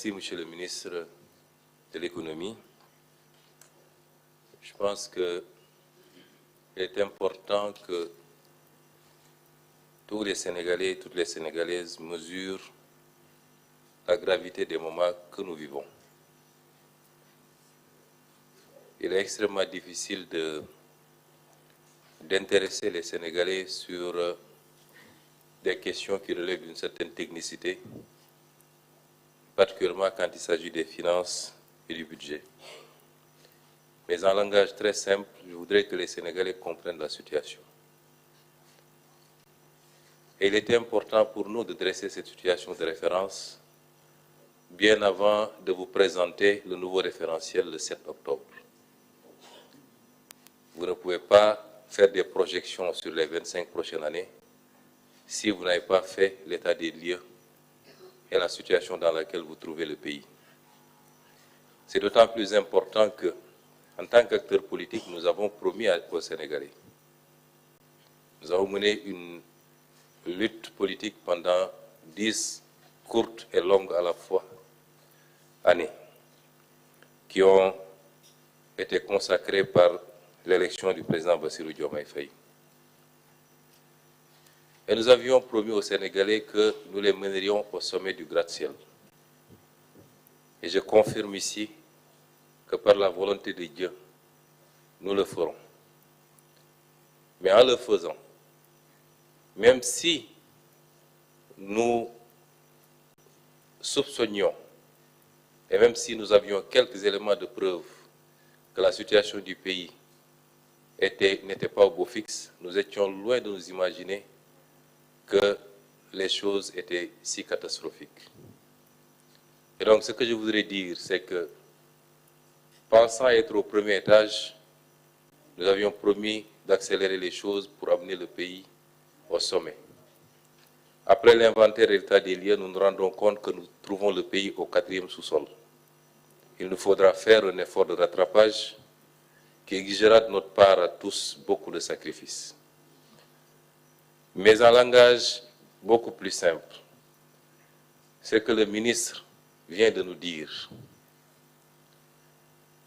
Merci, Monsieur le ministre de l'Économie. Je pense qu'il est important que tous les Sénégalais et toutes les Sénégalaises mesurent la gravité des moments que nous vivons. Il est extrêmement difficile d'intéresser les Sénégalais sur des questions qui relèvent d'une certaine technicité, particulièrement quand il s'agit des finances et du budget. Mais en langage très simple, je voudrais que les Sénégalais comprennent la situation. Et il était important pour nous de dresser cette situation de référence bien avant de vous présenter le nouveau référentiel le 7 octobre. Vous ne pouvez pas faire des projections sur les 25 prochaines années si vous n'avez pas fait l'état des lieux et la situation dans laquelle vous trouvez le pays. C'est d'autant plus important que, en tant qu'acteurs politiques, nous avons promis aux Sénégalais. Nous avons mené une lutte politique pendant 10 courtes et longues à la fois années, qui ont été consacrées par l'élection du président Bassirou Diomaye Faye. Et nous avions promis aux Sénégalais que nous les mènerions au sommet du gratte-ciel. Et je confirme ici que par la volonté de Dieu, nous le ferons. Mais en le faisant, même si nous soupçonnions, et même si nous avions quelques éléments de preuve que la situation du pays n'était pas au beau fixe, nous étions loin de nous imaginer que les choses étaient si catastrophiques. Et donc ce que je voudrais dire, c'est que, pensant être au premier étage, nous avions promis d'accélérer les choses pour amener le pays au sommet. Après l'inventaire et l'état des lieux, nous nous rendons compte que nous trouvons le pays au 4e sous-sol. Il nous faudra faire un effort de rattrapage qui exigera de notre part à tous beaucoup de sacrifices. Mais en langage beaucoup plus simple, ce que le ministre vient de nous dire,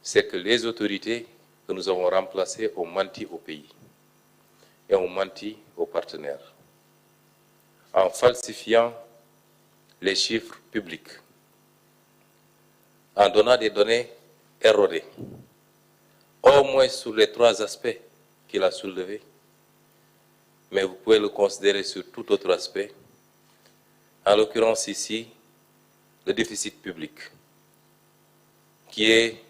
c'est que les autorités que nous avons remplacées ont menti au pays et ont menti aux partenaires en falsifiant les chiffres publics, en donnant des données erronées, au moins sur les 3 aspects qu'il a soulevés, mais vous pouvez le considérer sur tout autre aspect, en l'occurrence ici, le déficit public, qui est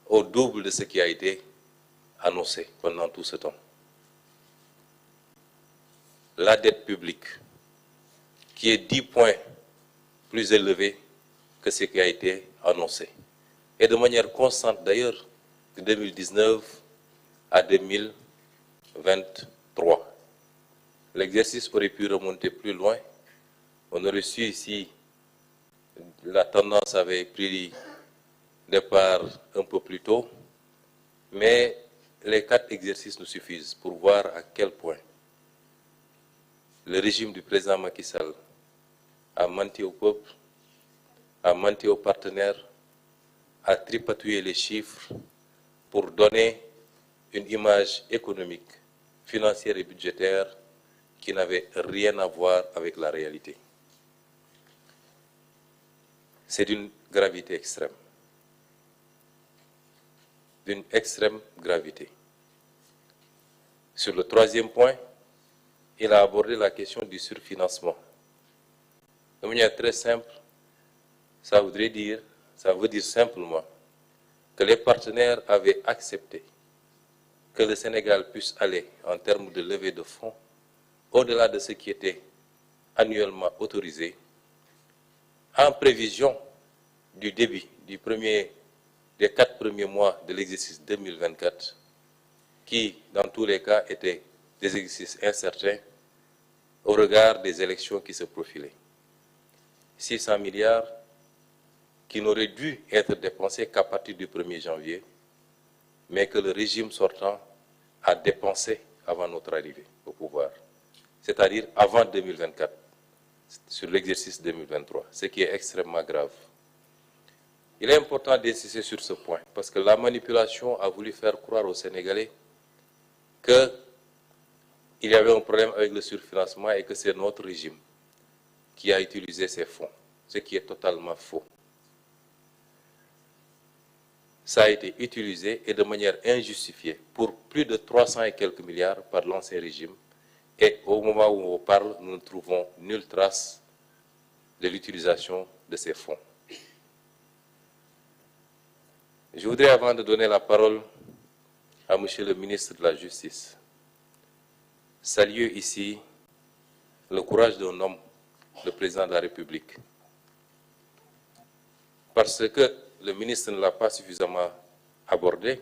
au double de ce qui a été annoncé pendant tout ce temps. La dette publique, qui est 10 points plus élevée que ce qui a été annoncé, et de manière constante d'ailleurs de 2019 à 2023. L'exercice aurait pu remonter plus loin. On aurait su ici, la tendance avait pris départ un peu plus tôt, mais les 4 exercices nous suffisent pour voir à quel point le régime du président Macky Sall a menti au peuple, a menti aux partenaires, a tripatouillé les chiffres pour donner une image économique, financière et budgétaire qui n'avait rien à voir avec la réalité. C'est d'une gravité extrême. D'une extrême gravité. Sur le 3e point, il a abordé la question du surfinancement. De manière très simple, ça veut dire simplement que les partenaires avaient accepté que le Sénégal puisse aller en termes de levée de fonds au-delà de ce qui était annuellement autorisé, en prévision du début des 4 premiers mois de l'exercice 2024, qui, dans tous les cas, étaient des exercices incertains au regard des élections qui se profilaient. 600 milliards qui n'auraient dû être dépensés qu'à partir du 1er janvier, mais que le régime sortant a dépensé avant notre arrivée au pouvoir, c'est-à-dire avant 2024, sur l'exercice 2023, ce qui est extrêmement grave. Il est important d'insister sur ce point, parce que la manipulation a voulu faire croire aux Sénégalais qu'il y avait un problème avec le surfinancement et que c'est notre régime qui a utilisé ces fonds, ce qui est totalement faux. Ça a été utilisé et de manière injustifiée pour plus de 300 et quelques milliards par l'ancien régime. Et au moment où on parle, nous ne trouvons nulle trace de l'utilisation de ces fonds. Je voudrais, avant de donner la parole à Monsieur le ministre de la Justice, saluer ici le courage d'un homme, le président de la République. Parce que le ministre ne l'a pas suffisamment abordé,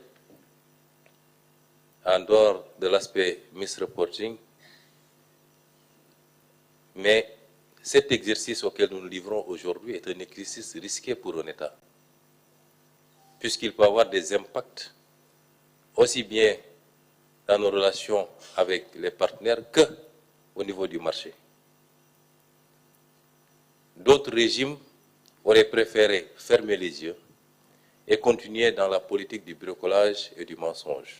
en dehors de l'aspect misreporting, mais cet exercice auquel nous nous livrons aujourd'hui est un exercice risqué pour un État, puisqu'il peut avoir des impacts aussi bien dans nos relations avec les partenaires qu'au niveau du marché. D'autres régimes auraient préféré fermer les yeux et continuer dans la politique du bricolage et du mensonge.